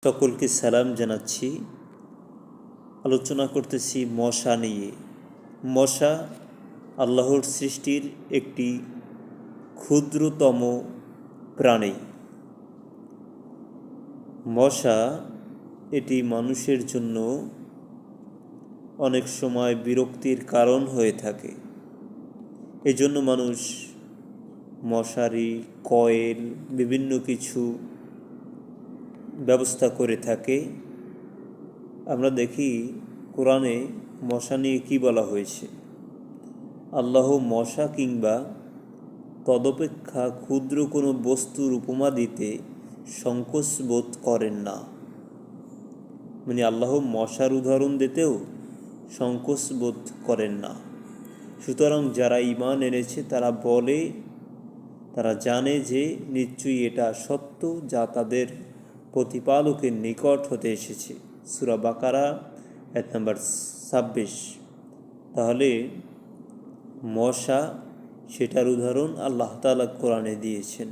সকলকে সালাম জানাচ্ছি। আলোচনা করতেছি মশা নিয়ে। মশা আল্লাহর সৃষ্টির একটি ক্ষুদ্রতম প্রাণী। মশা এটি মানুষের জন্য অনেক সময় বিরক্তির কারণ হয়ে থাকে। এজন্য মানুষ মশারি, কয়েল বিভিন্ন কিছু ব্যবস্থা করে থাকে। আমরা দেখি কোরআনে মশা নিয়ে কী বলা হয়েছে। আল্লাহ মশা কিংবা তদপেক্ষা ক্ষুদ্র কোনো বস্তুর উপমা দিতে সংকোচ বোধ করেন না। মানে আল্লাহ মশার উদাহরণ দিতেও সংকোচ বোধ করেন না। সুতরাং যারা ঈমান এনেছে তারা জানে যে নিশ্চয়ই এটা সত্য, যা তাদের প্রতিপালকের নিকট হতে এসেছে। সূরা বাকারা আয়াত নাম্বার 26। তাহলে মশা সেটার উদাহরণ আল্লাহ তাআলা কোরআনে দিয়েছেন।